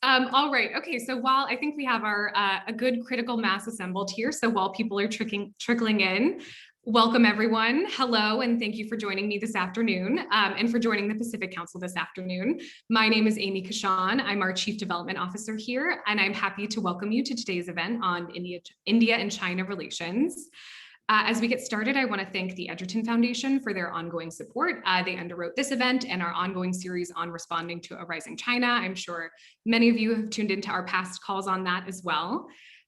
All right. Okay. So while I think we have our a good critical mass assembled here, so while people are trickling in, welcome everyone. Hello, and thank you for joining me this afternoon and for joining the Pacific Council this afternoon. My name is Amy Kashan. I'm our Chief Development Officer here, and I'm happy to welcome you to today's event on India and China relations. As we get started, I want to thank the Edgerton Foundation for their ongoing support. They underwrote this event and our ongoing series on responding to a rising China. I'm sure many of you have tuned into our past calls on that as well.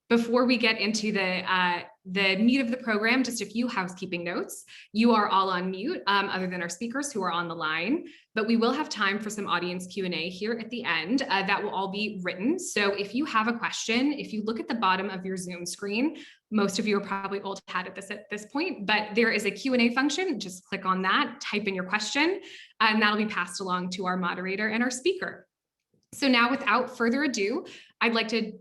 Before we get into the meat of the program, just a few housekeeping notes. You are all on mute, other than our speakers who are on the line, but we will have time for some audience Q&A here at the end. That will all be written. So if you have a question, if you look at the bottom of your Zoom screen, most of you are probably old hat at this point, but there is a Q&A function. Just click on that, type in your question, and that'll be passed along to our moderator and our speaker. So now, without further ado, I'd like to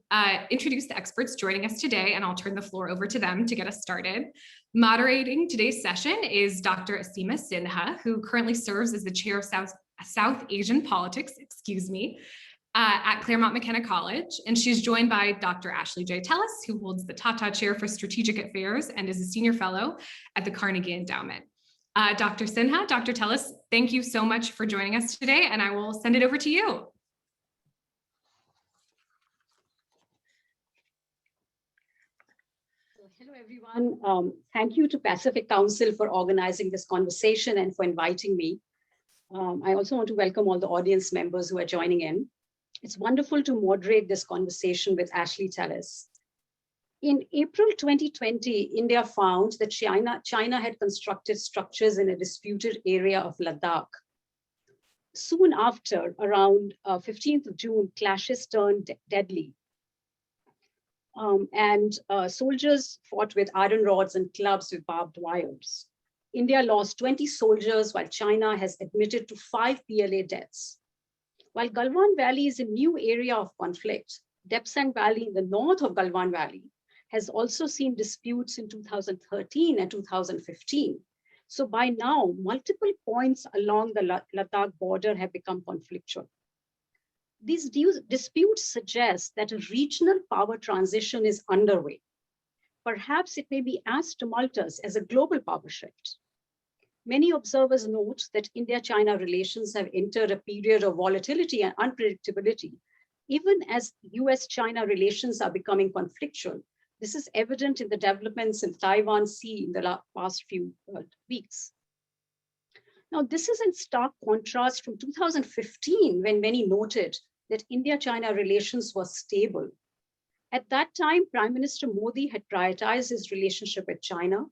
introduce the experts joining us today, and I'll turn the floor over to them to get us started. Moderating today's session is Dr. Asima Sinha, who currently serves as the chair of South Asian politics, at Claremont McKenna College, and she's joined by Dr. Ashley J. Tellis, who holds the Tata Chair for Strategic Affairs and is a senior fellow at the Carnegie Endowment. Dr. Sinha, Dr. Tellis, thank you so much for joining us today, and I will send it over to you. Hello, everyone. Thank you to Pacific Council for organizing this conversation and for inviting me. I also want to welcome all the audience members who are joining in. It's wonderful to moderate this conversation with Ashley Tellis. In April 2020, India found that China had constructed structures in a disputed area of Ladakh. Soon after, around 15th of June, clashes turned deadly. Soldiers fought with iron rods and clubs with barbed wires. India lost 20 soldiers, while China has admitted to 5 PLA deaths. While Galwan Valley is a new area of conflict, Depsang Valley in the north of Galwan Valley has also seen disputes in 2013 and 2015. So by now, multiple points along the Ladakh border have become conflictual. These disputes suggest that a regional power transition is underway. Perhaps it may be as tumultuous as a global power shift. Many observers note that India-China relations have entered a period of volatility and unpredictability. Even as US-China relations are becoming conflictual, this is evident in the developments in Taiwan Sea in the past few weeks. Now, this is in stark contrast from 2015, when many noted that India-China relations were stable. At that time, Prime Minister Modi had prioritized his relationship with China.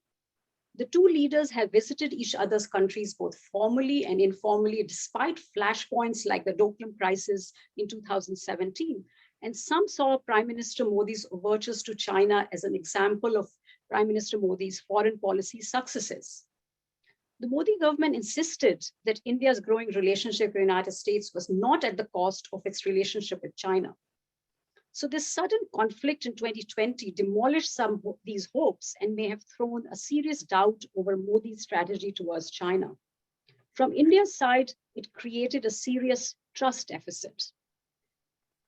The two leaders have visited each other's countries both formally and informally, despite flashpoints like the Doklam crisis in 2017. And some saw Prime Minister Modi's overtures to China as an example of Prime Minister Modi's foreign policy successes. The Modi government insisted that India's growing relationship with the United States was not at the cost of its relationship with China. So this sudden conflict in 2020 demolished some of these hopes and may have thrown a serious doubt over Modi's strategy towards China. From India's side, it created a serious trust deficit.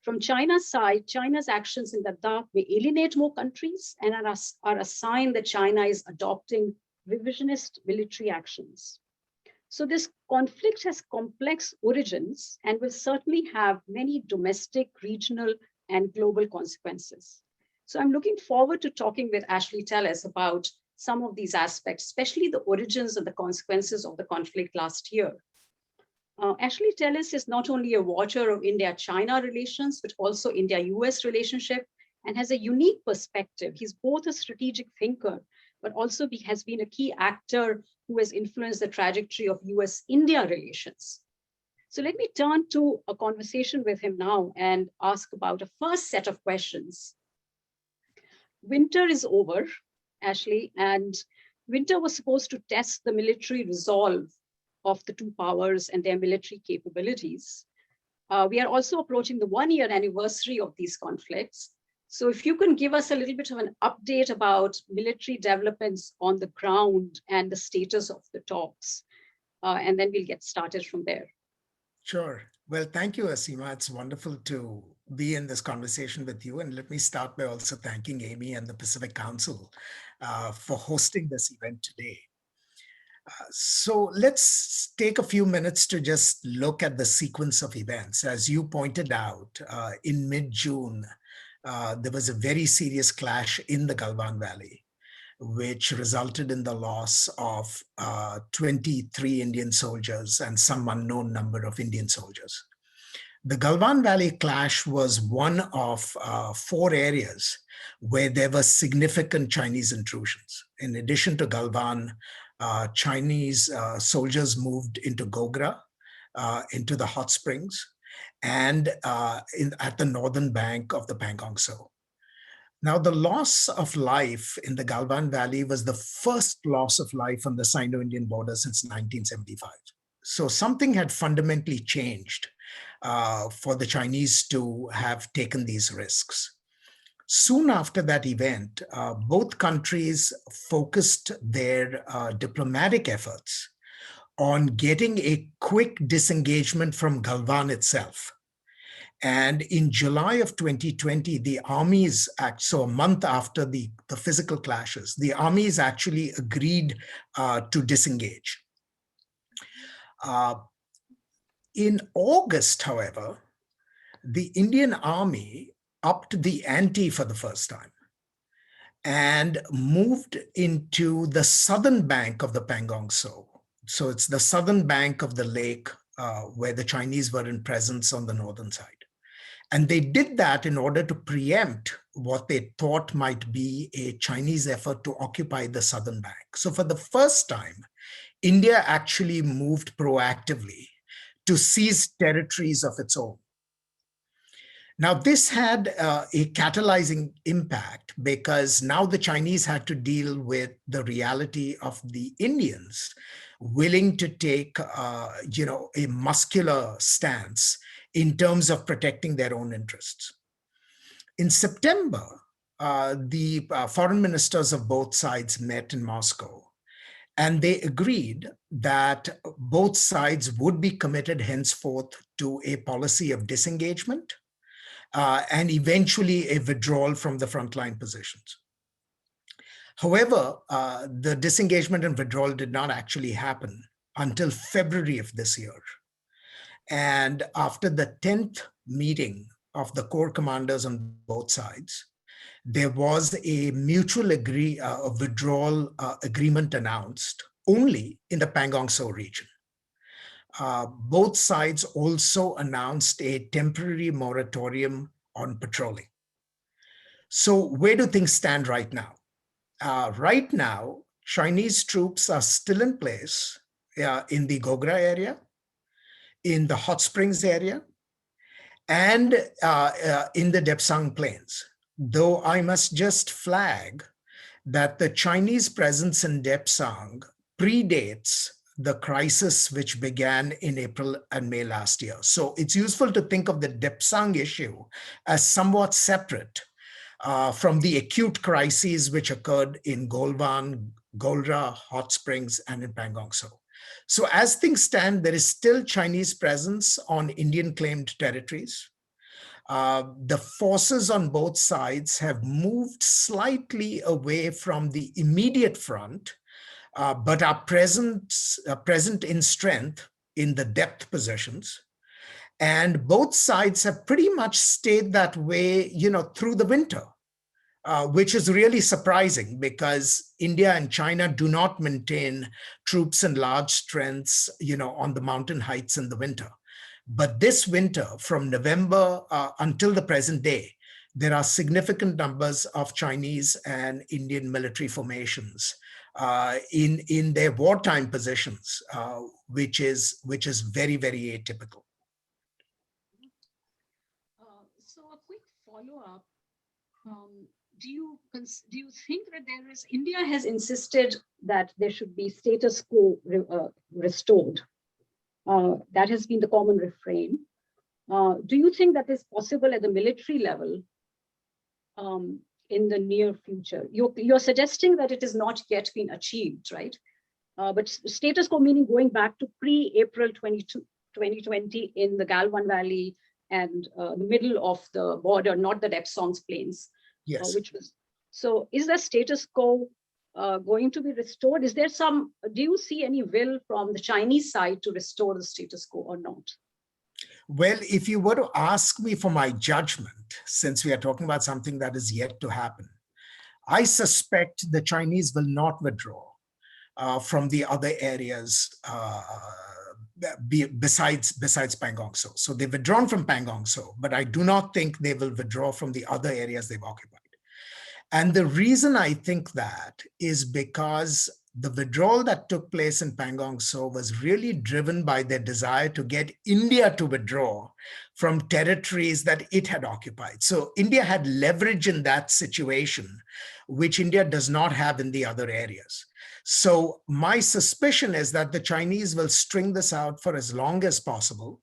From China's side, China's actions in Ladakh may alienate more countries and are a sign that China is adopting revisionist military actions. So this conflict has complex origins and will certainly have many domestic, regional, and global consequences. So I'm looking forward to talking with Ashley Tellis about some of these aspects, especially the origins and the consequences of the conflict last year. Ashley Tellis is not only a watcher of India-China relations, but also India-US relationship, and has a unique perspective. He's both a strategic thinker, but also has been a key actor who has influenced the trajectory of US-India relations. So let me turn to a conversation with him now and ask about a first set of questions. Winter is over, Ashley, and winter was supposed to test the military resolve of the two powers and their military capabilities. We are also approaching the 1-year anniversary of these conflicts. So if you can give us a little bit of an update about military developments on the ground and the status of the talks, and then we'll get started from there. Sure. Well, thank you, Asima. It's wonderful to be in this conversation with you. And let me start by also thanking Amy and the Pacific Council for hosting this event today. So let's take a few minutes to just look at the sequence of events. As you pointed out, in mid-June, there was a very serious clash in the Galwan Valley, which resulted in the loss of 23 Indian soldiers and some unknown number of Indian soldiers. The Galwan Valley clash was one of 4 areas where there were significant Chinese intrusions. In addition to Galwan, Chinese soldiers moved into Gogra, into the hot springs, and at the northern bank of the Pangong Tso. Now, the loss of life in the Galwan Valley was the first loss of life on the Sino-Indian border since 1975. So something had fundamentally changed for the Chinese to have taken these risks. Soon after that event, both countries focused their diplomatic efforts on getting a quick disengagement from Galwan itself. And in July of 2020, the armies, so a month after the physical clashes, the armies actually agreed to disengage. In August, however, the Indian Army upped the ante for the first time and moved into the southern bank of the Pangong Tso. So it's the southern bank of the lake where the Chinese were in presence on the northern side. And they did that in order to preempt what they thought might be a Chinese effort to occupy the southern bank. So for the first time, India actually moved proactively to seize territories of its own. Now, this had a catalyzing impact because now the Chinese had to deal with the reality of the Indians willing to take, a muscular stance in terms of protecting their own interests. In September, the foreign ministers of both sides met in Moscow, and they agreed that both sides would be committed henceforth to a policy of disengagement and eventually a withdrawal from the frontline positions. However, the disengagement and withdrawal did not actually happen until February of this year. And after the 10th meeting of the corps commanders on both sides, there was a mutual withdrawal agreement announced only in the Pangong Tso region. Both sides also announced a temporary moratorium on patrolling. So where do things stand right now? Right now, Chinese troops are still in place in the Gogra area, in the hot springs area, and in the Depsang Plains. Though I must just flag that the Chinese presence in Depsang predates the crisis which began in April and May last year. So it's useful to think of the Depsang issue as somewhat separate from the acute crises which occurred in Golwan, Golra, Hot Springs, and in Pangong Tso. So as things stand, there is still Chinese presence on Indian claimed territories. The forces on both sides have moved slightly away from the immediate front, but are present in strength in the depth positions. And both sides have pretty much stayed that way, through the winter, which is really surprising because India and China do not maintain troops in large strengths, on the mountain heights in the winter. But this winter, from November until the present day, there are significant numbers of Chinese and Indian military formations in their wartime positions, which is very, very atypical. So a quick follow-up. Do you think that India has insisted that there should be status quo restored? That has been the common refrain. Do you think that is possible at the military level in the near future? You're suggesting that it has not yet been achieved, right? But status quo meaning going back to pre-April 2020 in the Galwan Valley and the middle of the border, not the Repson's plains, Yes. which was. So is the status quo going to be restored? Is there do you see any will from the Chinese side to restore the status quo or not? Well, if you were to ask me for my judgment, since we are talking about something that is yet to happen, I suspect the Chinese will not withdraw from the other areas besides Pangong So. So they've withdrawn from Pangong So, but I do not think they will withdraw from the other areas they've occupied. And the reason I think that is because the withdrawal that took place in Pangong So was really driven by their desire to get India to withdraw from territories that it had occupied. So India had leverage in that situation, which India does not have in the other areas. So my suspicion is that the Chinese will string this out for as long as possible,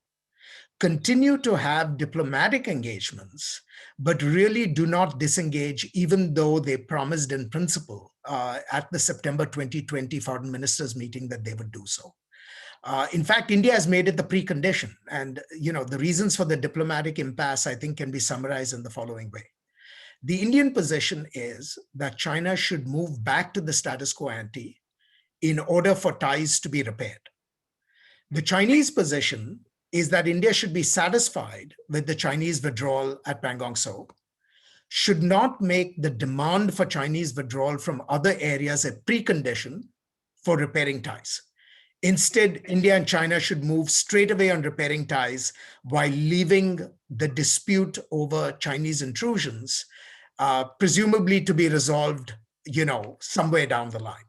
continue to have diplomatic engagements, but really do not disengage, even though they promised in principle at the September 2020 foreign ministers meeting that they would do so. In fact, India has made it the precondition. And the reasons for the diplomatic impasse, I think, can be summarized in the following way. The Indian position is that China should move back to the status quo ante in order for ties to be repaired. The Chinese position is that India should be satisfied with the Chinese withdrawal at Pangong So, should not make the demand for Chinese withdrawal from other areas a precondition for repairing ties. Instead, India and China should move straight away on repairing ties while leaving the dispute over Chinese intrusions, presumably to be resolved, somewhere down the line.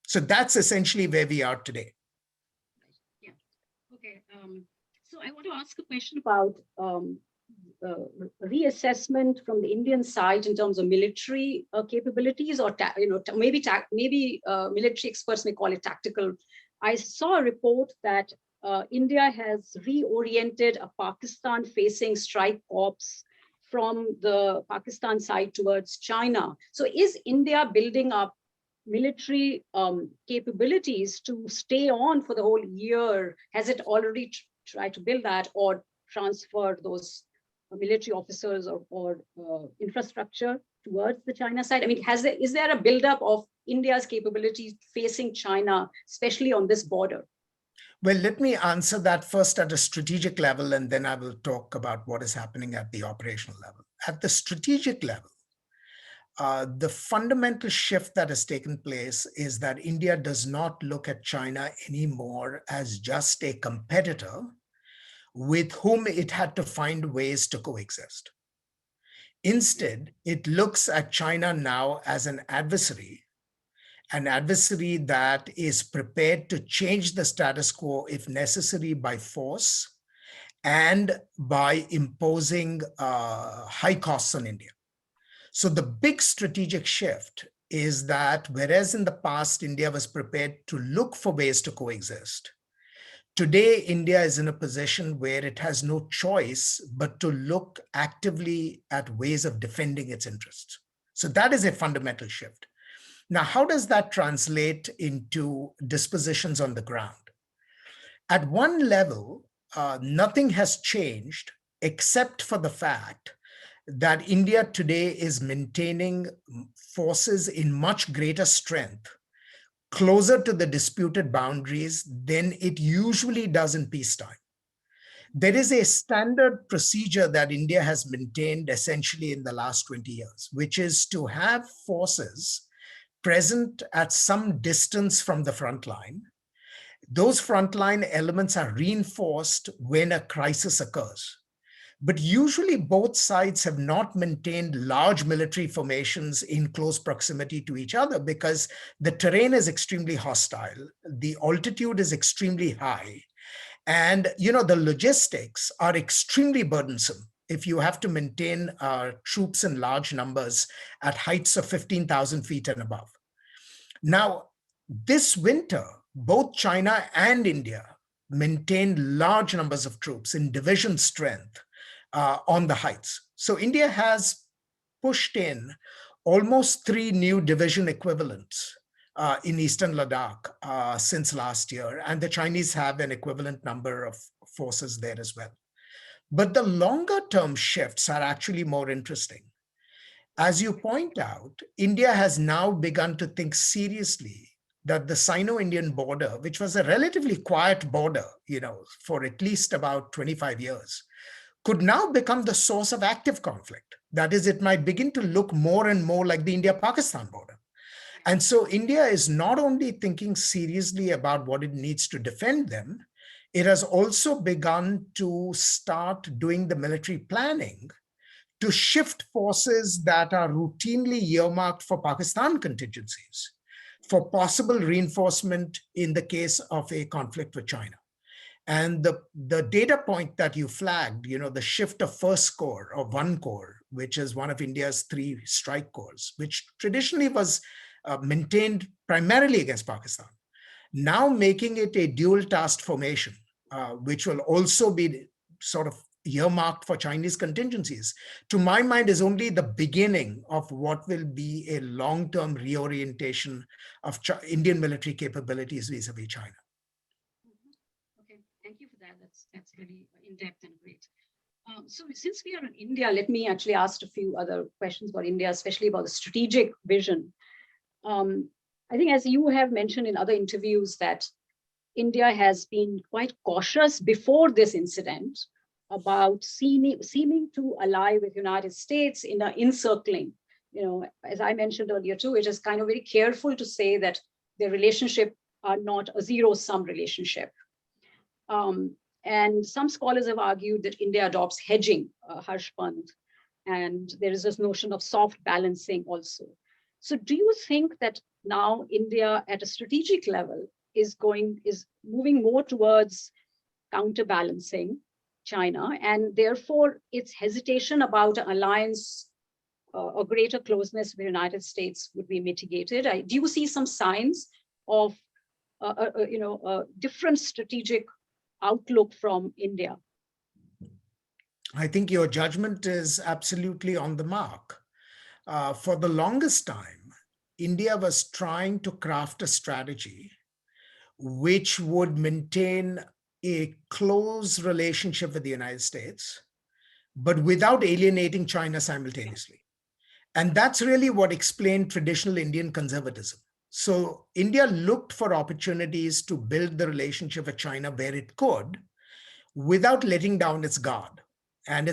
So that's essentially where we are today. Yeah. Okay. So I want to ask a question about reassessment from the Indian side in terms of military capabilities, or maybe military experts may call it tactical. I saw a report that India has reoriented a Pakistan-facing strike corps from the Pakistan side towards China. So is India building up military capabilities to stay on for the whole year? Has it already tried to build that or transfer those military officers or infrastructure towards the China side? I mean, is there a buildup of India's capabilities facing China, especially on this border? Well, let me answer that first at a strategic level, and then I will talk about what is happening at the operational level. At the strategic level, the fundamental shift that has taken place is that India does not look at China anymore as just a competitor with whom it had to find ways to coexist. Instead, it looks at China now as an adversary that is prepared to change the status quo if necessary by force and by imposing high costs on India. So the big strategic shift is that whereas in the past, India was prepared to look for ways to coexist, today, India is in a position where it has no choice but to look actively at ways of defending its interests. So that is a fundamental shift. Now, how does that translate into dispositions on the ground? At one level, nothing has changed except for the fact that India today is maintaining forces in much greater strength, closer to the disputed boundaries than it usually does in peacetime. There is a standard procedure that India has maintained essentially in the last 20 years, which is to have forces present at some distance from the front line. Those frontline elements are reinforced when a crisis occurs. But usually both sides have not maintained large military formations in close proximity to each other because the terrain is extremely hostile, the altitude is extremely high, and the logistics are extremely burdensome if you have to maintain troops in large numbers at heights of 15,000 feet and above. Now, this winter, both China and India maintained large numbers of troops in division strength on the heights. So India has pushed in almost 3 new division equivalents in Eastern Ladakh since last year, and the Chinese have an equivalent number of forces there as well. But the longer term shifts are actually more interesting. As you point out, India has now begun to think seriously that the Sino-Indian border, which was a relatively quiet border, for at least about 25 years, could now become the source of active conflict. That is, it might begin to look more and more like the India-Pakistan border. And so India is not only thinking seriously about what it needs to defend them, it has also begun to start doing the military planning to shift forces that are routinely earmarked for Pakistan contingencies for possible reinforcement in the case of a conflict with China. And the data point that you flagged, the shift of first corps or one corps, which is one of India's 3 strike corps, which traditionally was maintained primarily against Pakistan, now making it a dual task formation, which will also be sort of earmarked for Chinese contingencies, to my mind, is only the beginning of what will be a long-term reorientation of Indian military capabilities vis-a-vis China. Okay, thank you for that. That's really in-depth and great. So since we are in India, let me actually ask a few other questions about India, especially about the strategic vision. I think, as you have mentioned in other interviews, that India has been quite cautious before this incident about seeming to ally with United States in an encircling. As I mentioned earlier too, it is kind of very careful to say that the relationship are not a zero-sum relationship. And some scholars have argued that India adopts hedging, Harsh Pant, and there is this notion of soft balancing also. So do you think that now India at a strategic level is moving more towards counterbalancing China, and therefore its hesitation about an alliance or greater closeness with the United States would be mitigated? Do you see some signs of a different strategic outlook from India? I think your judgment is absolutely on the mark. For the longest time, India was trying to craft a strategy which would maintain a close relationship with the United States, but without alienating China simultaneously. And that's really what explained traditional Indian conservatism. So India looked for opportunities to build the relationship with China where it could, without letting down its guard. And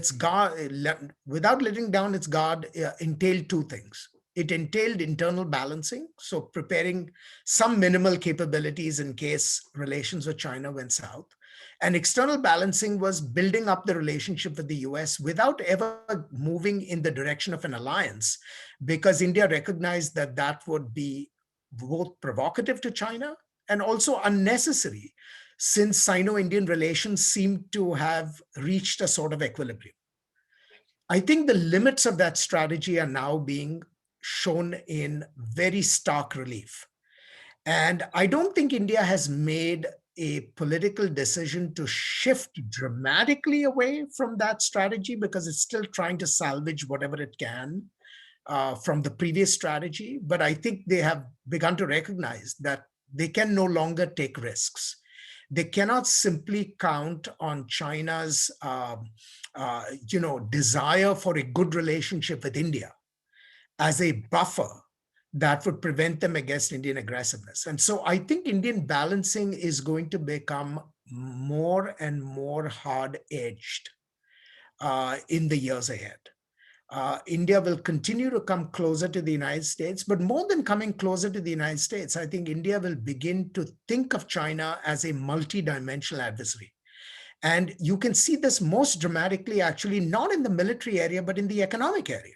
without letting down its guard entailed 2 things. It entailed internal balancing, so preparing some minimal capabilities in case relations with China went south. And external balancing was building up the relationship with the US without ever moving in the direction of an alliance, because India recognized that that would be both provocative to China and also unnecessary, since Sino-Indian relations seem to have reached a sort of equilibrium. I think the limits of that strategy are now being shown in very stark relief. And I don't think India has made a political decision to shift dramatically away from that strategy, because it's still trying to salvage whatever it can from the previous strategy. But I think they have begun to recognize that they can no longer take risks. They cannot simply count on China's desire for a good relationship with India as a buffer that would prevent them against Indian aggressiveness. And so I think Indian balancing is going to become more and more hard-edged in the years ahead. India will continue to come closer to the United States, but more than coming closer to the United States, I think India will begin to think of China as a multi-dimensional adversary. And you can see this most dramatically, actually, not in the military area, but in the economic area.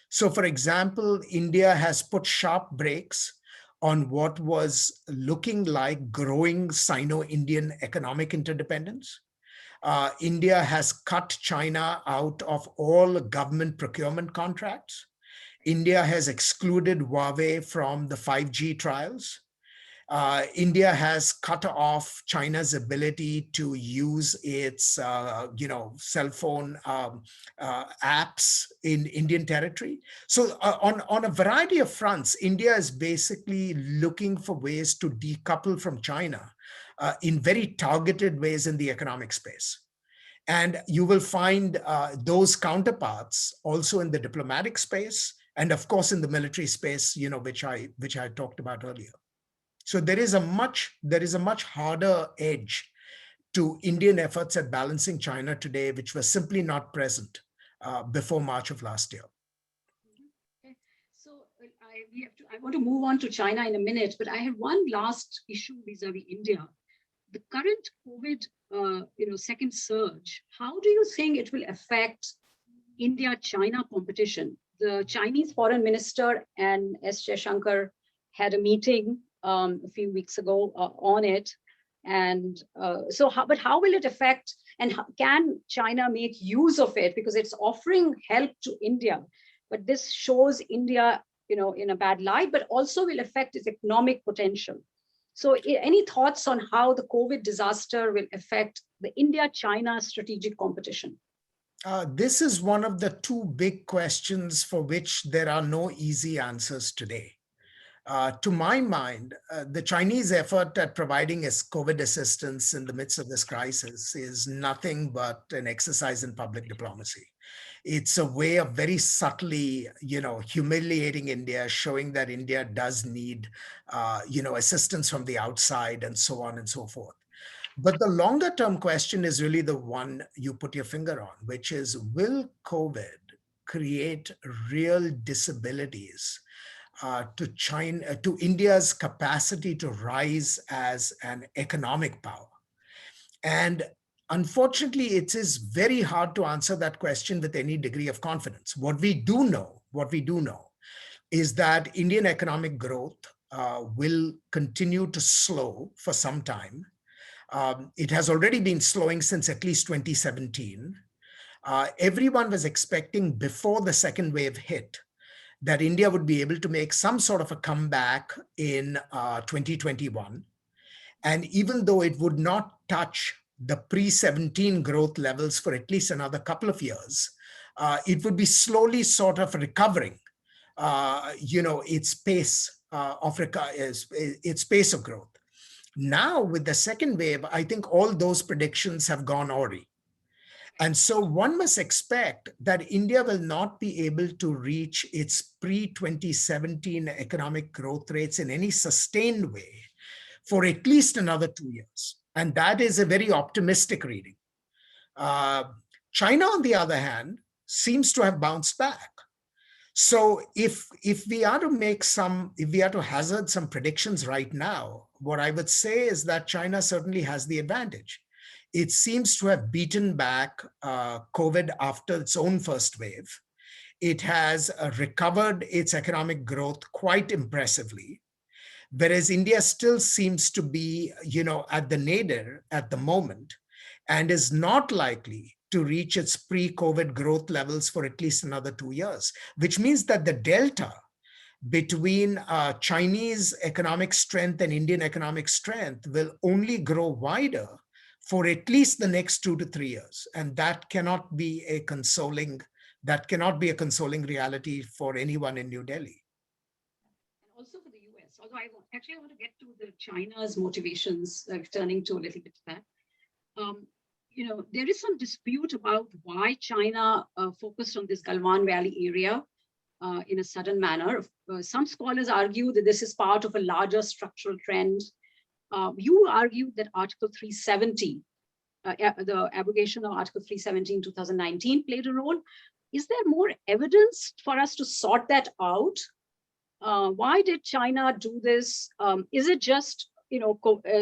So, for example, India has put sharp brakes on what was looking like growing Sino-Indian economic interdependence. India has cut China out of all government procurement contracts. India has excluded Huawei from the 5G trials. India has cut off China's ability to use its, cell phone apps in Indian territory. So on a variety of fronts, India is basically looking for ways to decouple from China in very targeted ways in the economic space. And you will find those counterparts also in the diplomatic space, and of course in the military space, which I talked about earlier. So there is a much harder edge to Indian efforts at balancing China today, which was simply not present before March of last year. Okay. So I want to move on to China in a minute, but I have one last issue vis-a-vis India. The current COVID, second surge, how do you think it will affect India-China competition? The Chinese foreign minister and S. Jaishankar had a meeting a few weeks ago on it. And but how will it affect, and can China make use of it? Because it's offering help to India, but this shows India, in a bad light, but also will affect its economic potential. So any thoughts on how the COVID disaster will affect the India-China strategic competition? This is one of the two big questions for which there are no easy answers today. To my mind, the Chinese effort at providing COVID assistance in the midst of this crisis is nothing but an exercise in public diplomacy. It's a way of very subtly, humiliating India, showing that India does need, assistance from the outside and so on and so forth. But the longer term question is really the one you put your finger on, which is, will COVID create real disabilities to India's capacity to rise as an economic power? And unfortunately, it is very hard to answer that question with any degree of confidence. What we do know is that Indian economic growth will continue to slow for some time. It has already been slowing since at least 2017. Everyone was expecting before the second wave hit that India would be able to make some sort of a comeback in 2021. And even though it would not touch the pre-17 growth levels for at least another couple of years, it would be slowly sort of recovering, its pace its pace of growth. Now, with the second wave, I think all those predictions have gone awry. And so one must expect that India will not be able to reach its pre-2017 economic growth rates in any sustained way for at least another 2 years. And that is a very optimistic reading. China, on the other hand, seems to have bounced back. So if we are to hazard some predictions right now, what I would say is that China certainly has the advantage. It seems to have beaten back COVID after its own first wave. It has recovered its economic growth quite impressively, whereas India still seems to be, at the nadir at the moment, and is not likely to reach its pre-COVID growth levels for at least another 2 years, which means that the delta between Chinese economic strength and Indian economic strength will only grow wider for at least the next 2 to 3 years. And that cannot be a consoling reality for anyone in New Delhi. And also for the US, although I want to get to the China's motivations, returning to a little bit back. There is some dispute about why China focused on this Galwan Valley area in a sudden manner. Some scholars argue that this is part of a larger structural trend. You argued that Article 370, the abrogation of Article 370 in 2019 played a role. Is there more evidence for us to sort that out? Why did China do this? Is it just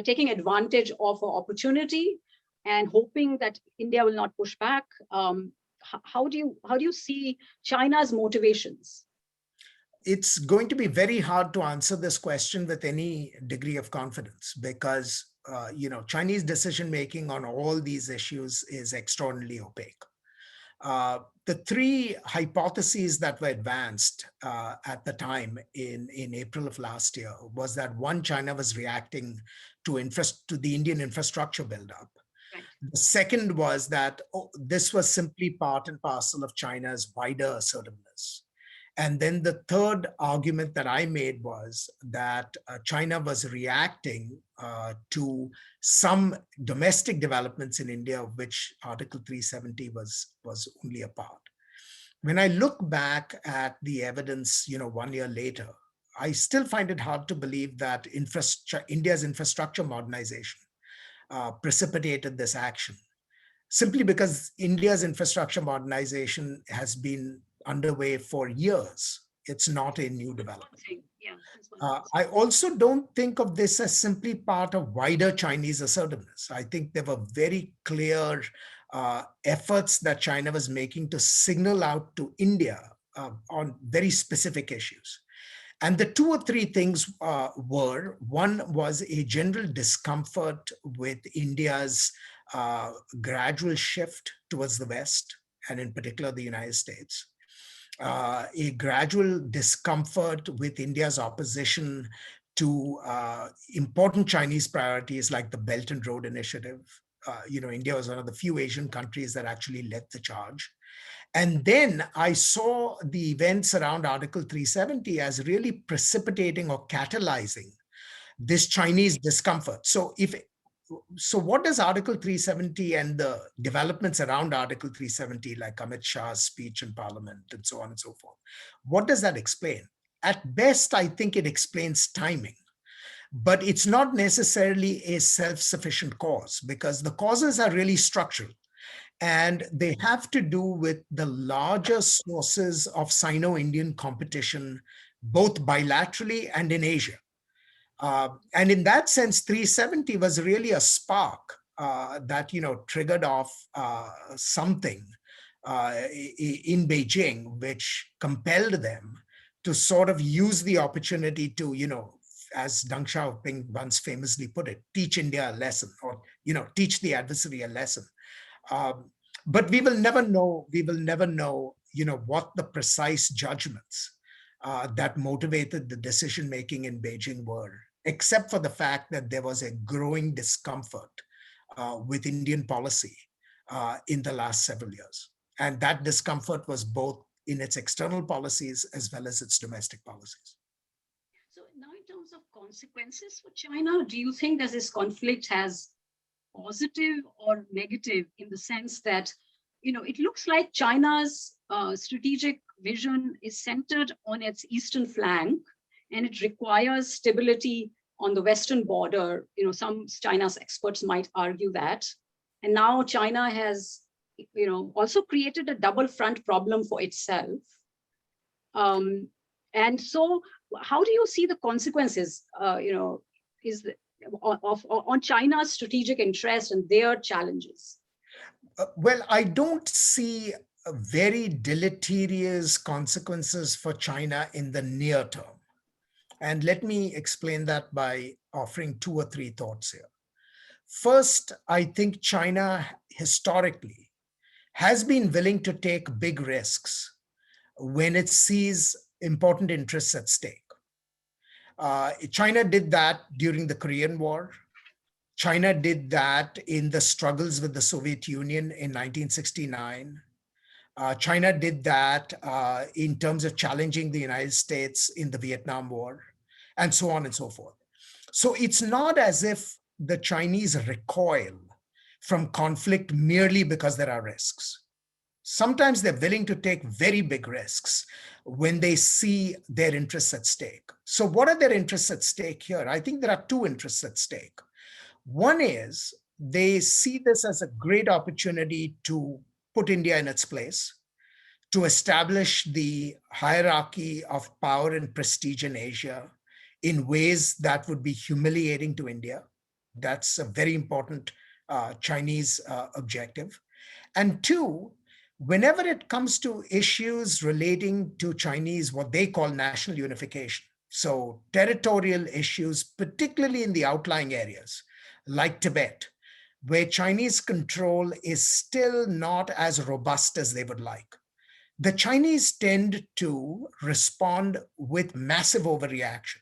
taking advantage of an opportunity and hoping that India will not push back? How do you see China's motivations? It's going to be very hard to answer this question with any degree of confidence because Chinese decision making on all these issues is extraordinarily opaque. The three hypotheses that were advanced at the time in April of last year was that one, China was reacting to the Indian infrastructure buildup. Right. The second was that this was simply part and parcel of China's wider assertiveness. And then the third argument that I made was that China was reacting to some domestic developments in India, of which Article 370 was only a part. When I look back at the evidence, 1 year later, I still find it hard to believe that India's infrastructure modernization precipitated this action, simply because India's infrastructure modernization has been underway for years. It's not a new development. Yeah, I also don't think of this as simply part of wider Chinese assertiveness. I think there were very clear efforts that China was making to signal out to India on very specific issues. And the two or three things were, one was a general discomfort with India's gradual shift towards the West, and in particular the United States. A gradual discomfort with India's opposition to important Chinese priorities like the Belt and Road Initiative. India was one of the few Asian countries that actually led the charge. And then I saw the events around Article 370 as really precipitating or catalyzing this Chinese discomfort. So what does Article 370 and the developments around Article 370, like Amit Shah's speech in Parliament and so on and so forth, what does that explain? At best, I think it explains timing, but it's not necessarily a self-sufficient cause, because the causes are really structural. And they have to do with the larger sources of Sino-Indian competition, both bilaterally and in Asia. And in that sense, 370 was really a spark that triggered off something in Beijing, which compelled them to sort of use the opportunity to, as Deng Xiaoping once famously put it, teach India a lesson, or teach the adversary a lesson. But we will never know. What the precise judgments that motivated the decision making in Beijing were, except for the fact that there was a growing discomfort with Indian policy in the last several years, and that discomfort was both in its external policies as well as its domestic policies. So now, in terms of consequences for China, do you think that this conflict has positive or negative, in the sense that, it looks like China's strategic vision is centered on its eastern flank, and it requires stability on the western border. Some China's experts might argue that. And now China has, also created a double front problem for itself. And so how do you see the consequences, on China's strategic interest and their challenges? Well, I don't see very deleterious consequences for China in the near term. And let me explain that by offering two or three thoughts here. First, I think China historically has been willing to take big risks when it sees important interests at stake. China did that during the Korean War. China did that in the struggles with the Soviet Union in 1969. China did that in terms of challenging the United States in the Vietnam War, and so on and so forth. So it's not as if the Chinese recoil from conflict merely because there are risks. Sometimes they're willing to take very big risks when they see their interests at stake. So what are their interests at stake here? I think there are two interests at stake. One is they see this as a great opportunity to put India in its place, to establish the hierarchy of power and prestige in Asia in ways that would be humiliating to India. That's a very important Chinese objective. And two, whenever it comes to issues relating to Chinese, what they call national unification, so territorial issues, particularly in the outlying areas like Tibet, where Chinese control is still not as robust as they would like, the Chinese tend to respond with massive overreaction.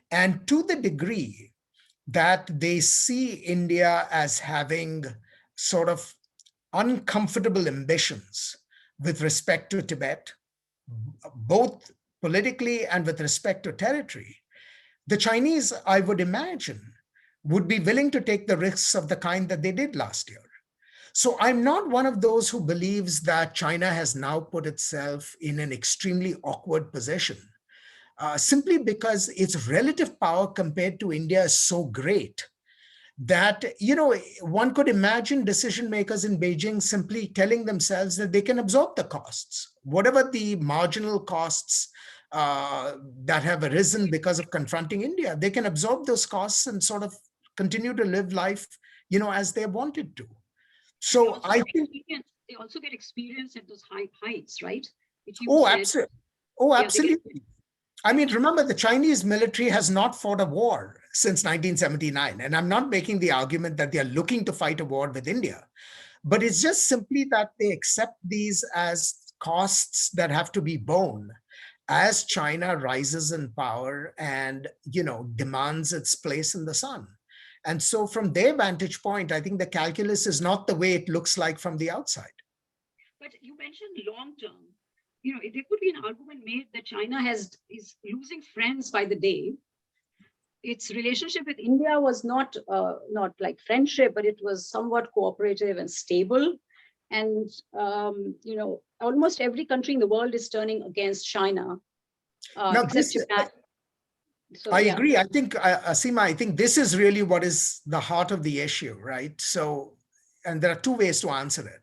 And to the degree that they see India as having sort of uncomfortable ambitions with respect to Tibet, both politically and with respect to territory, the Chinese, I would imagine, would be willing to take the risks of the kind that they did last year. So I'm not one of those who believes that China has now put itself in an extremely awkward position, simply because its relative power compared to India is so great that, one could imagine decision makers in Beijing simply telling themselves that they can absorb the costs, whatever the marginal costs that have arisen because of confronting India. They can absorb those costs and sort of continue to live life, as they wanted to. So I think they also get experience at those high heights, right? Which you oh, said. absolutely. Oh, Yeah, absolutely. I mean, remember, the Chinese military has not fought a war since 1979. And I'm not making the argument that they're looking to fight a war with India, but it's just simply that they accept these as costs that have to be borne as China rises in power and, demands its place in the sun. And so from their vantage point, I think the calculus is not the way it looks like from the outside. But you mentioned long term. There could be an argument made that China is losing friends by the day. Its relationship with India was not like friendship, but it was somewhat cooperative and stable. And almost every country in the world is turning against China, Now, except Japan. So, I agree. I think, Seema, I think this is really what is the heart of the issue, right? So, and there are two ways to answer it.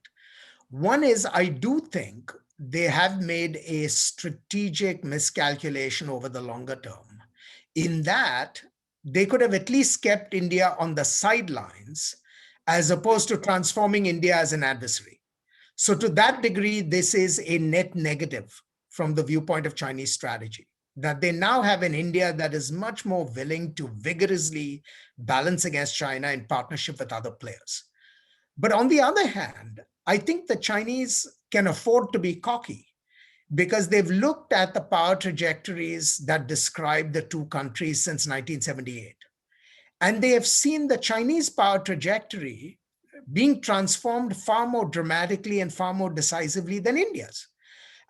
One is, I do think they have made a strategic miscalculation over the longer term, in that they could have at least kept India on the sidelines as opposed to transforming India as an adversary. So to that degree, this is a net negative from the viewpoint of Chinese strategy, that they now have an India that is much more willing to vigorously balance against China in partnership with other players. But on the other hand, I think the Chinese can afford to be cocky, because they've looked at the power trajectories that describe the two countries since 1978. And they have seen the Chinese power trajectory being transformed far more dramatically and far more decisively than India's.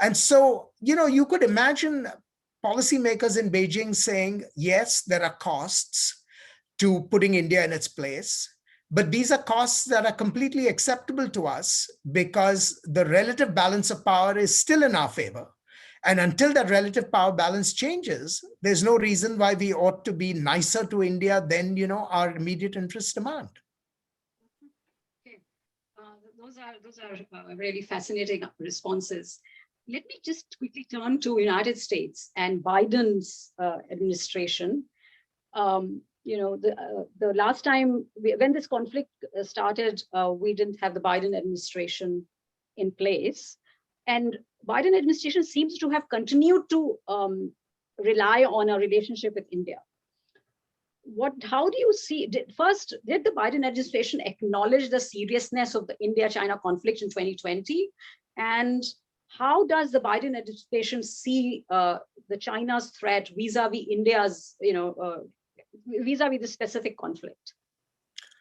And so, you could imagine policymakers in Beijing saying, yes, there are costs to putting India in its place, but these are costs that are completely acceptable to us because the relative balance of power is still in our favor. And until that relative power balance changes, there's no reason why we ought to be nicer to India than, our immediate interests demand. Okay. Those are really fascinating responses. Let me just quickly turn to United States and Biden's administration. The last time when this conflict started, we didn't have the Biden administration in place, and Biden administration seems to have continued to rely on a relationship with India. How do you see? Did the Biden administration acknowledge the seriousness of the India-China conflict in 2020, and how does the Biden administration see the China's threat vis-a-vis India's, vis-a-vis the specific conflict?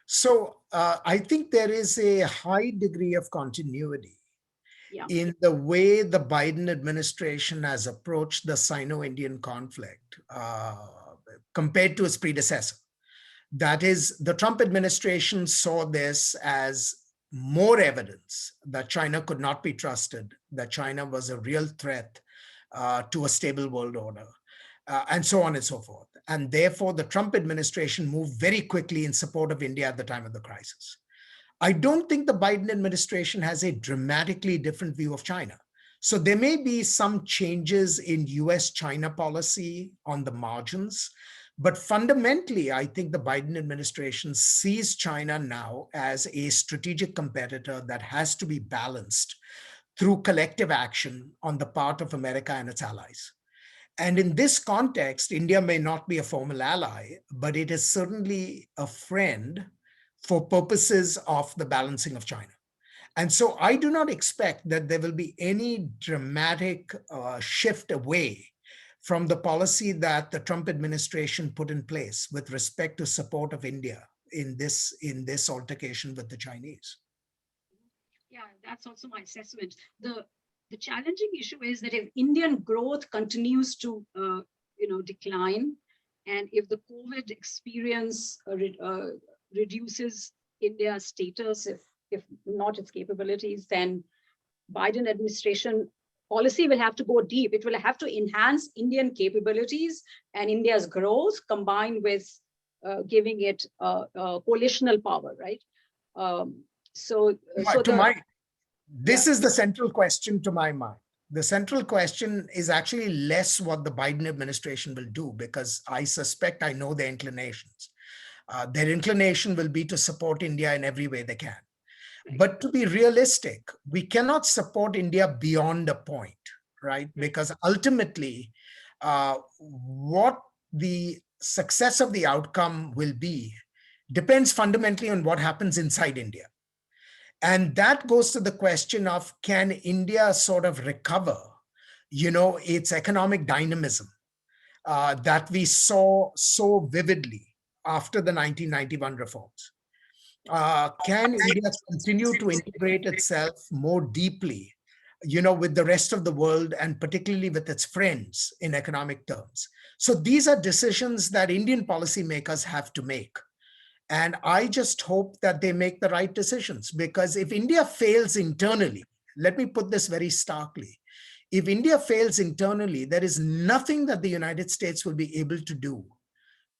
So I think there is a high degree of continuity in the way the Biden administration has approached the Sino-Indian conflict compared to its predecessor. That is, the Trump administration saw this as more evidence that China could not be trusted, that China was a real threat to a stable world order, and so on and so forth. And therefore, the Trump administration moved very quickly in support of India at the time of the crisis. I don't think the Biden administration has a dramatically different view of China. So there may be some changes in US-China policy on the margins, but fundamentally, I think the Biden administration sees China now as a strategic competitor that has to be balanced through collective action on the part of America and its allies. And in this context, India may not be a formal ally, but it is certainly a friend for purposes of the balancing of China. And so I do not expect that there will be any dramatic shift away from the policy that the Trump administration put in place with respect to support of India in this altercation with the Chinese. Yeah, that's also my assessment. The the challenging issue is that if Indian growth continues to decline, and if the COVID experience reduces India's status, if not its capabilities, then Biden administration policy will have to go deep. It will have to enhance Indian capabilities and India's growth, combined with giving it coalitional power, right? This is the central question to my mind. The central question is actually less what the Biden administration will do, because I suspect I know their inclinations. Their inclination will be to support India in every way they can. But to be realistic, we cannot support India beyond a point, right? Because ultimately, what the success of the outcome will be depends fundamentally on what happens inside India. And that goes to the question of, can India sort of recover, its economic dynamism that we saw so vividly after the 1991 reforms? Can India continue to integrate itself more deeply, with the rest of the world, and particularly with its friends in economic terms? So these are decisions that Indian policymakers have to make. And I just hope that they make the right decisions, because if India fails internally, let me put this very starkly, if India fails internally, there is nothing that the United States will be able to do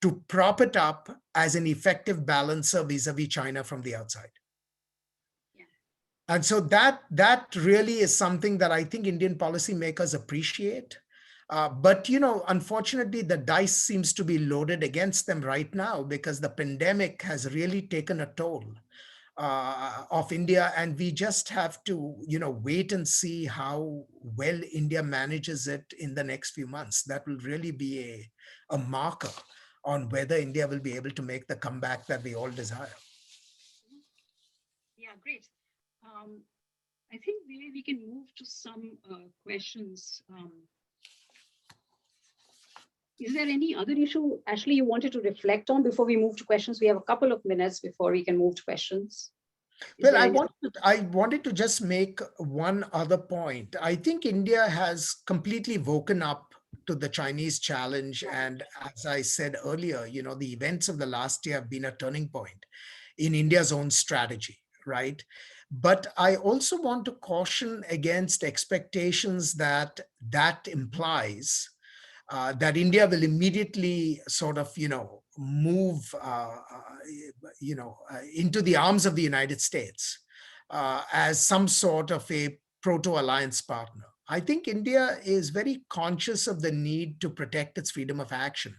to prop it up as an effective balancer vis-a-vis China from the outside. Yeah. And so that really is something that I think Indian policymakers appreciate. But, unfortunately, the dice seems to be loaded against them right now, because the pandemic has really taken a toll of India. And we just have to, wait and see how well India manages it in the next few months. That will really be a marker on whether India will be able to make the comeback that we all desire. Yeah, great. I think maybe we can move to some questions. Is there any other issue, Ashley, you wanted to reflect on before we move to questions? We have a couple of minutes before we can move to questions. Well, I wanted to just make one other point. I think India has completely woken up to the Chinese challenge. And as I said earlier, the events of the last year have been a turning point in India's own strategy, right? But I also want to caution against expectations that implies that India will immediately sort of, move, into the arms of the United States as some sort of a proto-alliance partner. I think India is very conscious of the need to protect its freedom of action,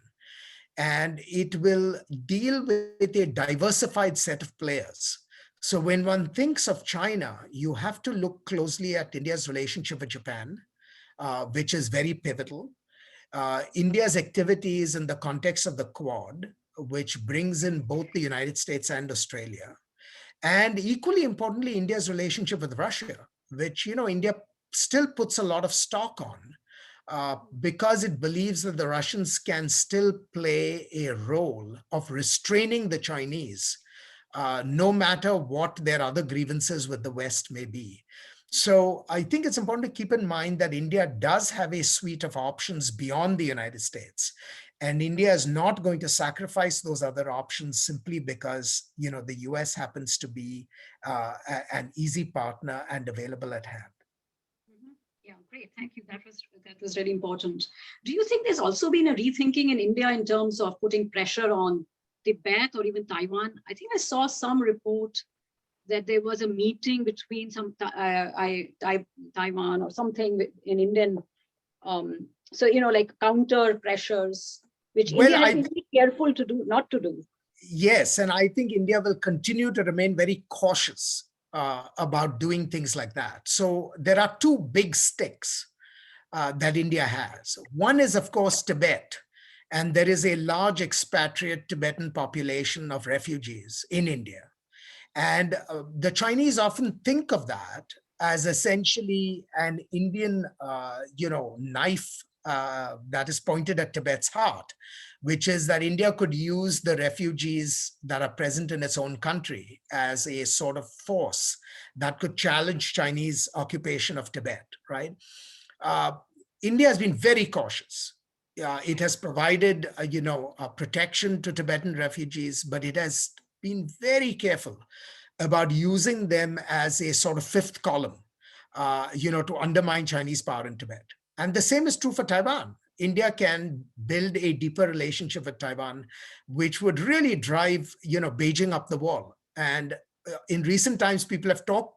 and it will deal with a diversified set of players. So when one thinks of China, you have to look closely at India's relationship with Japan, which is very pivotal. India's activities in the context of the Quad, which brings in both the United States and Australia. And equally importantly, India's relationship with Russia, which, India still puts a lot of stock on because it believes that the Russians can still play a role of restraining the Chinese, no matter what their other grievances with the West may be. So I think it's important to keep in mind that India does have a suite of options beyond the United States. And India is not going to sacrifice those other options simply because, the US happens to be an easy partner and available at hand. Yeah, great. Thank you. That was really important. Do you think there's also been a rethinking in India in terms of putting pressure on Tibet or even Taiwan? I think I saw some report that there was a meeting between some Taiwan or something in Indian, like counter pressures, which India has been very careful to do, not to do. Yes, and I think India will continue to remain very cautious about doing things like that. So there are two big sticks that India has. One is, of course, Tibet. And there is a large expatriate Tibetan population of refugees in India. And the Chinese often think of that as essentially an Indian, knife that is pointed at Tibet's heart, which is that India could use the refugees that are present in its own country as a sort of force that could challenge Chinese occupation of Tibet, right? Uh, India has been very cautious. It has provided, protection to Tibetan refugees, but it has been very careful about using them as a sort of fifth column, to undermine Chinese power in Tibet. And the same is true for Taiwan. India can build a deeper relationship with Taiwan, which would really drive, Beijing up the wall. And in recent times, people have talked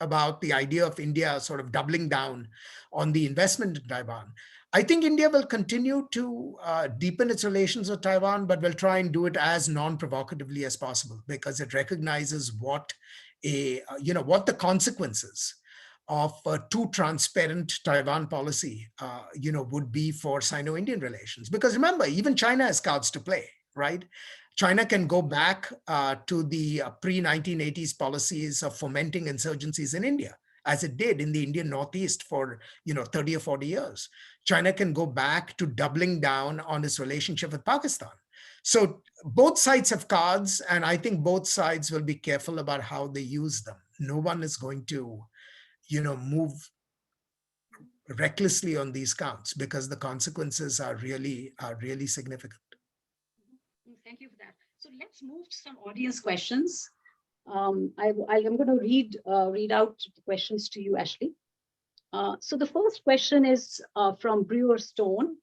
about the idea of India sort of doubling down on the investment in Taiwan. I think India will continue to deepen its relations with Taiwan, but will try and do it as non-provocatively as possible, because it recognizes what the consequences of a too transparent Taiwan policy, would be for Sino-Indian relations. Because remember, even China has cards to play, right? China can go back to the pre-1980s policies of fomenting insurgencies in India, as it did in the Indian Northeast for 30 or 40 years. China can go back to doubling down on its relationship with Pakistan. So both sides have cards, and I think both sides will be careful about how they use them. No one is going to, move recklessly on these counts, because the consequences are really significant. Thank you for that. So let's move to some audience questions. I'm going to read out the questions to you, Ashley. So the first question is from Brewer Stone.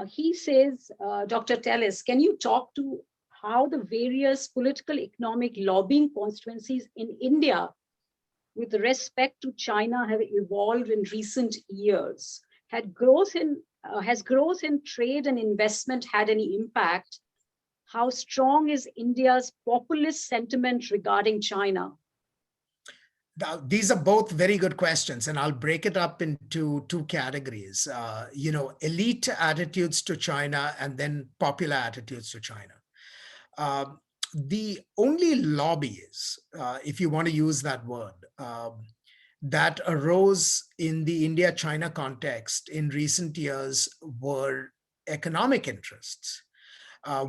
He says, Dr. Tellis, can you talk to how the various political economic lobbying constituencies in India with respect to China have evolved in recent years? Has growth in trade and investment had any impact? How strong is India's populist sentiment regarding China? These are both very good questions, and I'll break it up into two categories. Elite attitudes to China, and then popular attitudes to China. The only lobbies, if you want to use that word, that arose in the India-China context in recent years were economic interests,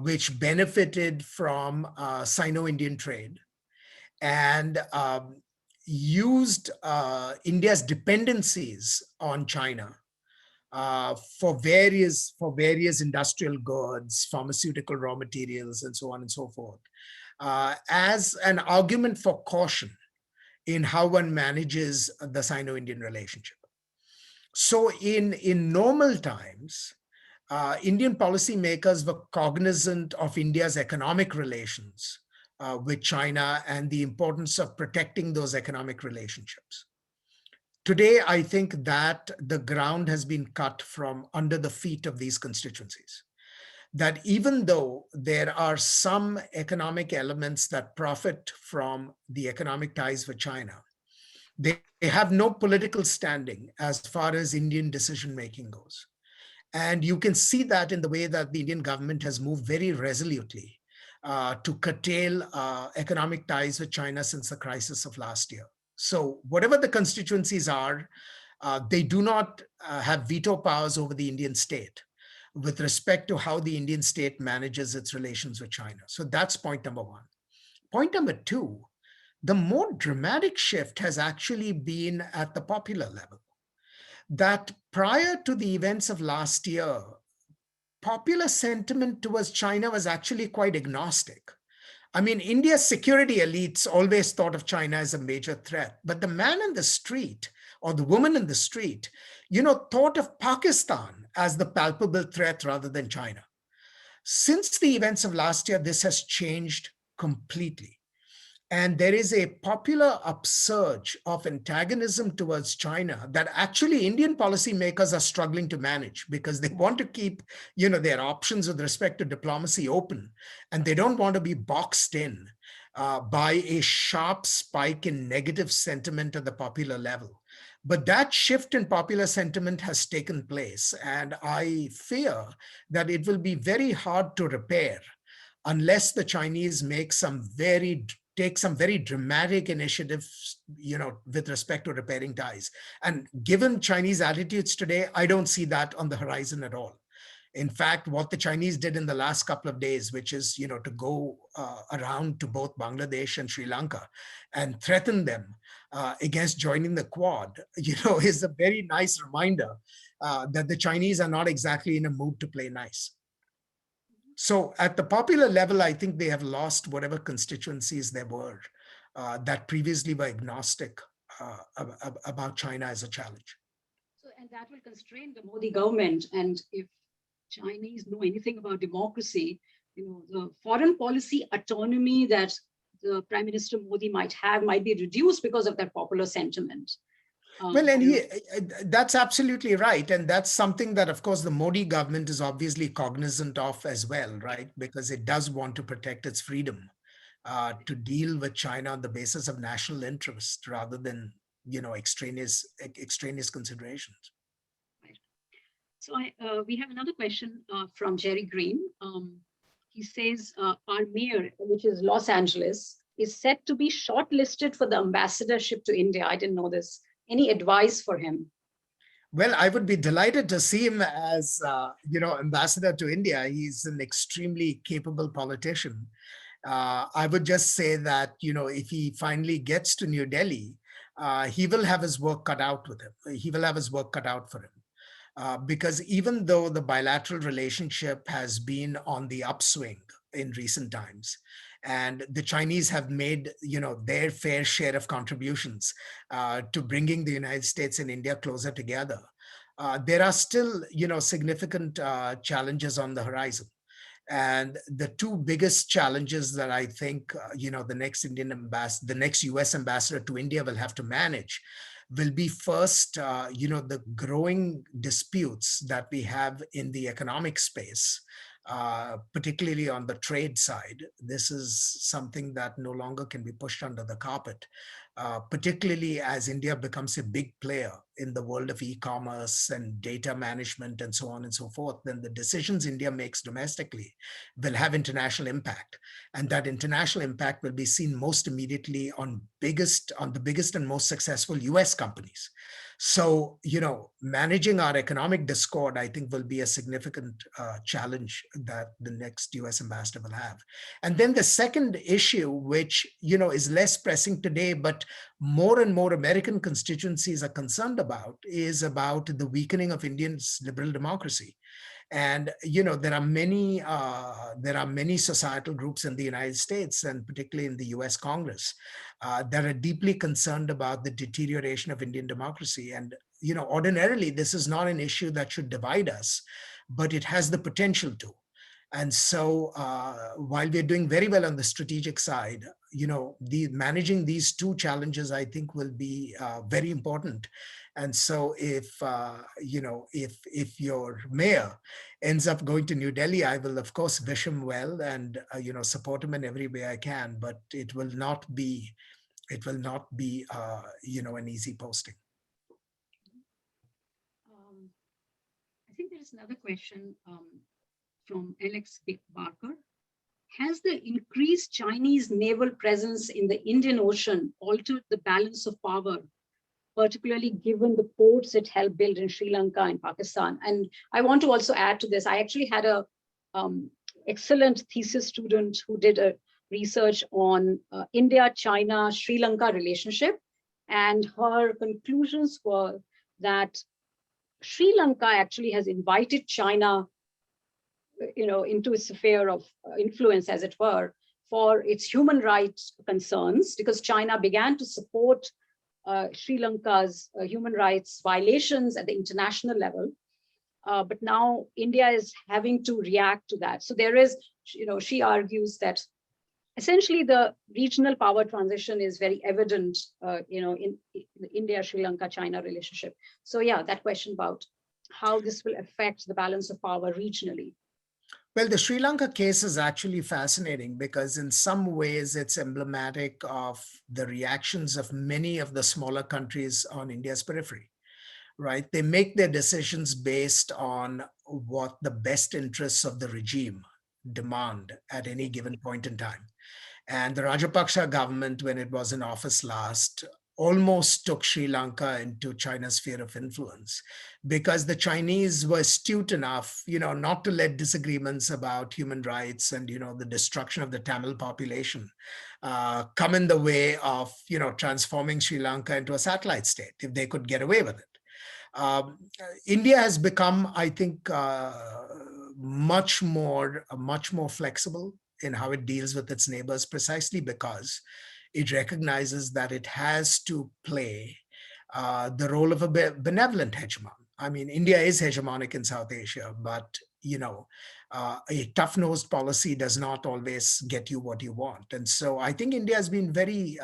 which benefited from Sino-Indian trade, and used India's dependencies on China for various industrial goods, pharmaceutical raw materials, and so on and so forth, as an argument for caution in how one manages the Sino-Indian relationship. So in normal times, Indian policymakers were cognizant of India's economic relations with China and the importance of protecting those economic relationships. Today, I think that the ground has been cut from under the feet of these constituencies. That even though there are some economic elements that profit from the economic ties with China, they have no political standing as far as Indian decision-making goes. And you can see that in the way that the Indian government has moved very resolutely to curtail economic ties with China since the crisis of last year. So whatever the constituencies are, they do not have veto powers over the Indian state with respect to how the Indian state manages its relations with China. So that's point number one. Point number two, the more dramatic shift has actually been at the popular level. That prior to the events of last year, popular sentiment towards China was actually quite agnostic. I mean, India's security elites always thought of China as a major threat, but the man in the street or the woman in the street, thought of Pakistan as the palpable threat rather than China. Since the events of last year, this has changed completely. And there is a popular upsurge of antagonism towards China that actually Indian policymakers are struggling to manage, because they want to keep, their options with respect to diplomacy open, and they don't want to be boxed in by a sharp spike in negative sentiment at the popular level. But that shift in popular sentiment has taken place, and I fear that it will be very hard to repair unless the Chinese make some very take some very dramatic initiatives, with respect to repairing ties. And given Chinese attitudes today, I don't see that on the horizon at all. In fact, what the Chinese did in the last couple of days, which is, to go around to both Bangladesh and Sri Lanka and threaten them against joining the Quad, is a very nice reminder that the Chinese are not exactly in a mood to play nice. So at the popular level, I think they have lost whatever constituencies there were that previously were agnostic about China as a challenge. So, and that will constrain the Modi government. And if Chinese know anything about democracy, the foreign policy autonomy that the Prime Minister Modi might have might be reduced because of that popular sentiment. Well, and that's absolutely right. And that's something that, of course, the Modi government is obviously cognizant of as well, right? Because it does want to protect its freedom to deal with China on the basis of national interest rather than, extraneous considerations. Right. So we have another question from Jerry Green. He says, our mayor, which is Los Angeles, is set to be shortlisted for the ambassadorship to India. I didn't know this. Any advice for him? Well, I would be delighted to see him as, ambassador to India. He's an extremely capable politician. I would just say that, if he finally gets to New Delhi, he will have his work cut out with him. He will have his work cut out for him. Because even though the bilateral relationship has been on the upswing in recent times, and the Chinese have made, their fair share of contributions to bringing the United States and India closer together, there are still, significant challenges on the horizon. And the two biggest challenges that I think, the next US ambassador to India will have to manage will be first, the growing disputes that we have in the economic space, particularly on the trade side. This is something that no longer can be pushed under the carpet, particularly as India becomes a big player in the world of e-commerce and data management and so on and so forth. Then the decisions India makes domestically will have international impact. And that international impact will be seen most immediately on the biggest and most successful US companies. So, managing our economic discord, I think, will be a significant challenge that the next US ambassador will have. And then the second issue, which, is less pressing today, but more and more American constituencies are concerned about, is about the weakening of India's liberal democracy. And there are many societal groups in the United States, and particularly in the US Congress, that are deeply concerned about the deterioration of Indian democracy. And ordinarily, this is not an issue that should divide us, but it has the potential to. And so while we're doing very well on the strategic side, managing these two challenges, I think, will be very important. And so if your mayor ends up going to New Delhi, I will, of course, wish him well and, support him in every way I can, but it will not be, an easy posting. I think there is another question from Alex Barker. Has the increased Chinese naval presence in the Indian Ocean altered the balance of power, particularly given the ports it helped build in Sri Lanka and Pakistan? And I want to also add to this, I actually had a excellent thesis student who did a research on India-China Sri Lanka relationship. And her conclusions were that Sri Lanka actually has invited China into a sphere of influence, as it were, for its human rights concerns, because China began to support Sri Lanka's human rights violations at the international level. But now India is having to react to that. So there is, she argues that essentially the regional power transition is very evident, in the India-Sri Lanka-China relationship. So yeah, that question about how this will affect the balance of power regionally. Well, the Sri Lanka case is actually fascinating because in some ways it's emblematic of the reactions of many of the smaller countries on India's periphery, right? They make their decisions based on what the best interests of the regime demand at any given point in time. And the Rajapaksa government, when it was in office last, almost took Sri Lanka into China's sphere of influence because the Chinese were astute enough, not to let disagreements about human rights and, the destruction of the Tamil population come in the way of, transforming Sri Lanka into a satellite state if they could get away with it. India has become, I think, much more flexible in how it deals with its neighbors, precisely because it recognizes that it has to play the role of a benevolent hegemon. I mean, India is hegemonic in South Asia, but a tough-nosed policy does not always get you what you want. And so I think India has been very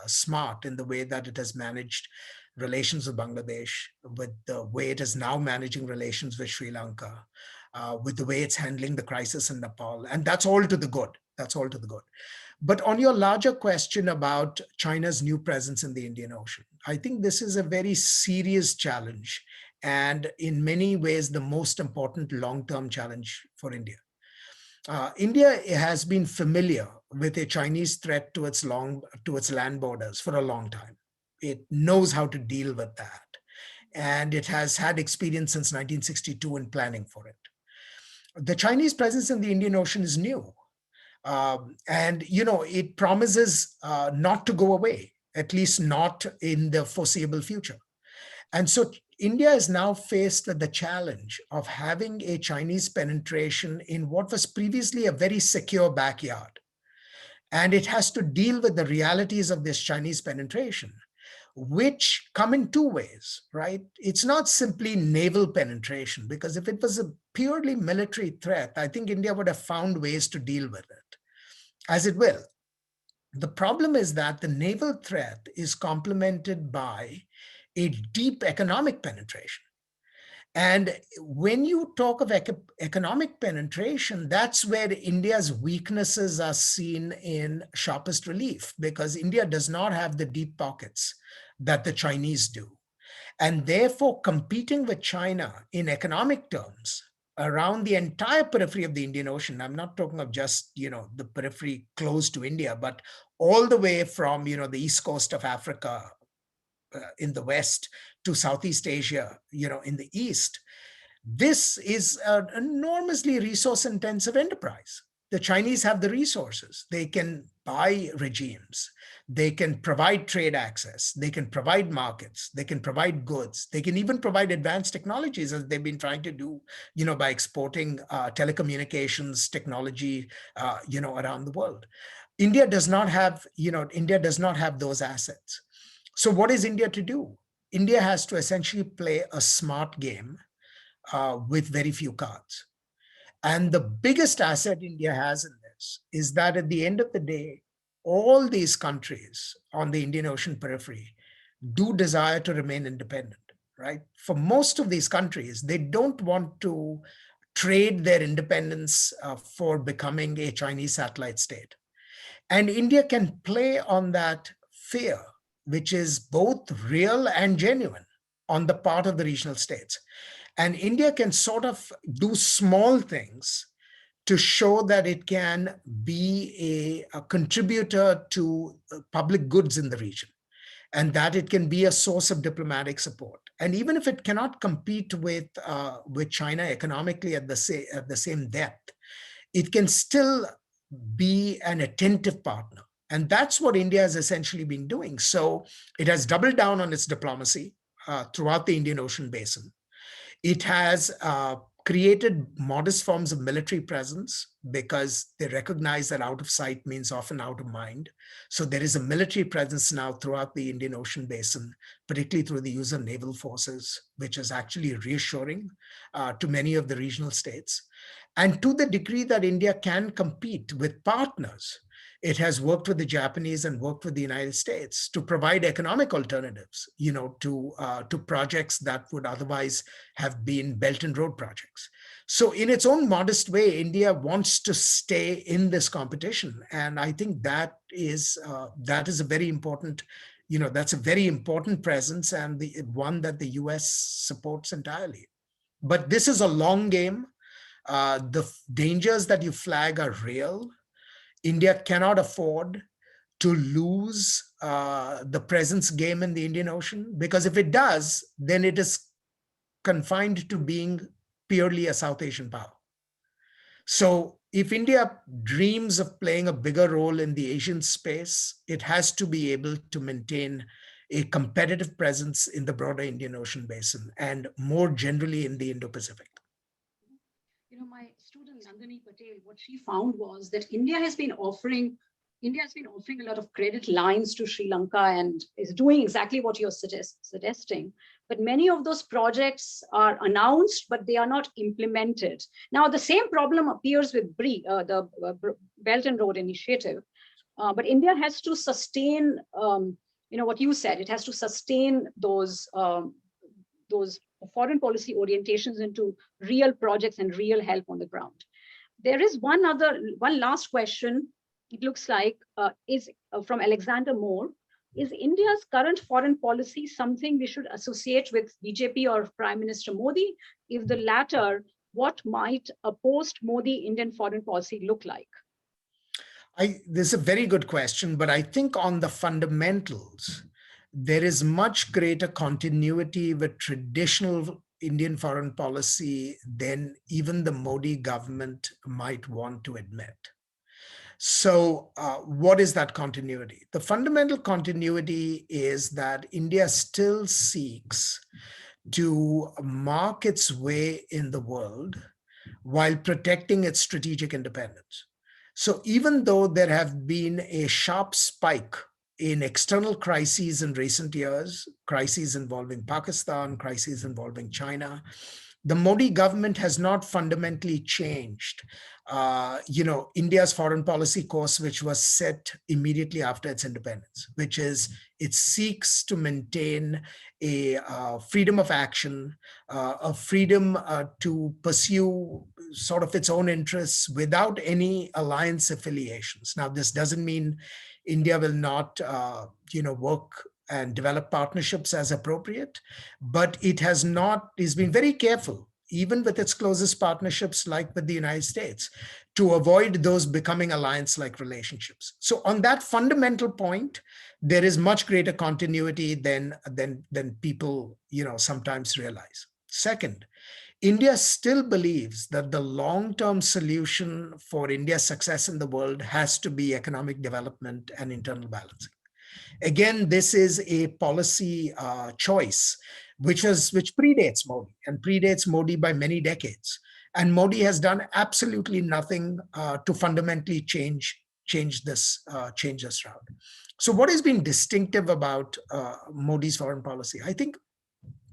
smart in the way that it has managed relations with Bangladesh, with the way it is now managing relations with Sri Lanka, with the way it's handling the crisis in Nepal. And that's all to the good. That's all to the good. But on your larger question about China's new presence in the Indian Ocean, I think this is a very serious challenge, and in many ways, the most important long-term challenge for India. India has been familiar with a Chinese threat to its land borders for a long time. It knows how to deal with that. And it has had experience since 1962 in planning for it. The Chinese presence in the Indian Ocean is new. And it promises not to go away, at least not in the foreseeable future. And so India is now faced with the challenge of having a Chinese penetration in what was previously a very secure backyard. And it has to deal with the realities of this Chinese penetration, which come in two ways, right? It's not simply naval penetration, because if it was a purely military threat, I think India would have found ways to deal with it, as it will. The problem is that the naval threat is complemented by a deep economic penetration. And when you talk of economic penetration, that's where India's weaknesses are seen in sharpest relief, because India does not have the deep pockets that the Chinese do. And therefore, competing with China in economic terms around the entire periphery of the Indian Ocean, I'm not talking of just, the periphery close to India, but all the way from, the east coast of Africa in the west to Southeast Asia, in the east. This is an enormously resource-intensive enterprise. The Chinese have the resources. They can buy regimes. They can provide trade access. They can provide markets. They can provide goods. They can even provide advanced technologies, as they've been trying to do, by exporting telecommunications technology, around the world. India does not have those assets. So what is India to do? India has to essentially play a smart game with very few cards. And the biggest asset India has in this is that at the end of the day, all these countries on the Indian Ocean periphery do desire to remain independent, right? For most of these countries, they don't want to trade their independence for becoming a Chinese satellite state. And India can play on that fear, which is both real and genuine on the part of the regional states. And India can sort of do small things to show that it can be a contributor to public goods in the region, and that it can be a source of diplomatic support. And even if it cannot compete with China economically at the same depth, it can still be an attentive partner. And that's what India has essentially been doing. So it has doubled down on its diplomacy throughout the Indian Ocean basin. It has created modest forms of military presence because they recognize that out of sight means often out of mind. So there is a military presence now throughout the Indian Ocean basin, particularly through the use of naval forces, which is actually reassuring to many of the regional states. And to the degree that India can compete with partners, it has worked with the Japanese and worked with the United States to provide economic alternatives, to projects that would otherwise have been Belt and Road projects. So in its own modest way, India wants to stay in this competition. And I think that is a very important, that's a very important presence, and the one that the US supports entirely. But this is a long game. The dangers that you flag are real. India cannot afford to lose the presence game in the Indian Ocean, because if it does, then it is confined to being purely a South Asian power. So if India dreams of playing a bigger role in the Asian space, it has to be able to maintain a competitive presence in the broader Indian Ocean basin and more generally in the Indo-Pacific. You know, my student Nandini Patel, what she found was that India has been offering a lot of credit lines to Sri Lanka and is doing exactly what you're suggesting. But many of those projects are announced, but they are not implemented. Now, the same problem appears with the Belt and Road Initiative. But India has to sustain, what you said, it has to sustain those foreign policy orientations into real projects and real help on the ground. There is one last question. It looks like is from Alexander Moore. Is India's current foreign policy something we should associate with BJP or Prime Minister Modi? If the latter, what might a post-Modi Indian foreign policy look like? This is a very good question, but I think on the fundamentals, there is much greater continuity with traditional Indian foreign policy than even the Modi government might want to admit. So what is that continuity? The fundamental continuity is that India still seeks to mark its way in the world while protecting its strategic independence. So even though there have been a sharp spike in external crises in recent years, crises involving Pakistan, crises involving China, the Modi government has not fundamentally changed, India's foreign policy course, which was set immediately after its independence, which is it seeks to maintain a freedom of action, a freedom to pursue sort of its own interests without any alliance affiliations. Now, this doesn't mean India will not, work and develop partnerships as appropriate, but it has been very careful, even with its closest partnerships like with the United States, to avoid those becoming alliance-like relationships. So on that fundamental point, there is much greater continuity than people, sometimes realize. Second, India still believes that the long-term solution for India's success in the world has to be economic development and internal balancing. Again, this is a policy choice which predates Modi and predates Modi by many decades. And Modi has done absolutely nothing to fundamentally change this route. So what has been distinctive about Modi's foreign policy? I think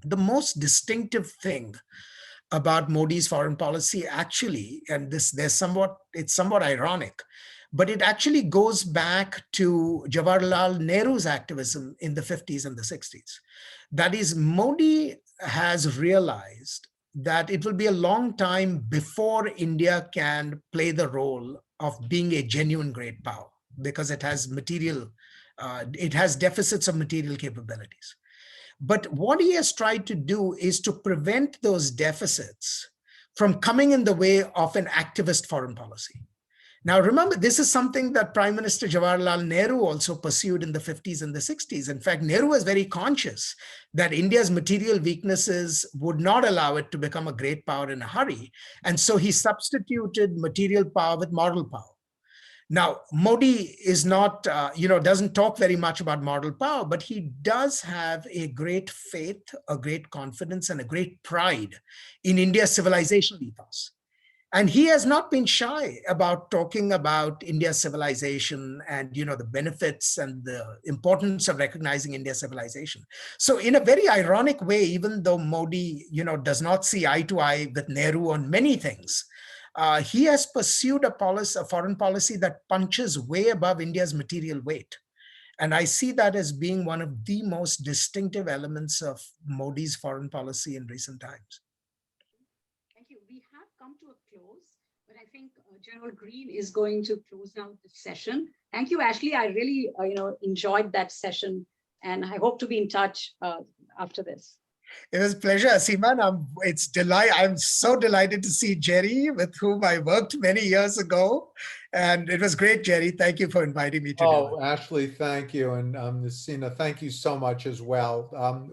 the most distinctive thing about Modi's foreign policy actually, and it's somewhat ironic, but it actually goes back to Jawaharlal Nehru's activism in the 50s and the 60s. That is, Modi has realized that it will be a long time before India can play the role of being a genuine great power, because it has deficits of material capabilities. But what he has tried to do is to prevent those deficits from coming in the way of an activist foreign policy. Now, remember, this is something that Prime Minister Jawaharlal Nehru also pursued in the 50s and the 60s. In fact, Nehru was very conscious that India's material weaknesses would not allow it to become a great power in a hurry. And so he substituted material power with moral power. Now, Modi is not, doesn't talk very much about moral power, but he does have a great faith, a great confidence, and a great pride in India's civilization ethos. And he has not been shy about talking about India's civilization and, the benefits and the importance of recognizing India's civilization. So in a very ironic way, even though Modi, does not see eye to eye with Nehru on many things, he has pursued a foreign policy that punches way above India's material weight. And I see that as being one of the most distinctive elements of Modi's foreign policy in recent times. Thank you. We have come to a close, but I think General Green is going to close out the session. Thank you, Ashley. I really, enjoyed that session, and I hope to be in touch after this. It was a pleasure, Seema. I'm so delighted to see Jerry, with whom I worked many years ago. And it was great, Jerry. Thank you for inviting me today. Oh, Ashley, thank you. And Nisina, thank you so much as well.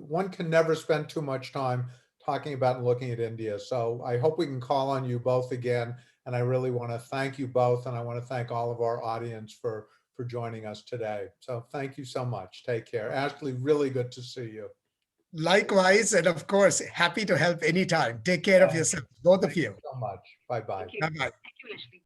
One can never spend too much time talking about and looking at India. So I hope we can call on you both again. And I really want to thank you both. And I want to thank all of our audience for joining us today. So thank you so much. Take care. Ashley, really good to see you. Likewise, and of course, happy to help anytime. Take care of yourself, both of you. So much. Bye-bye. Thank you. Bye-bye. Thank you, Ashley.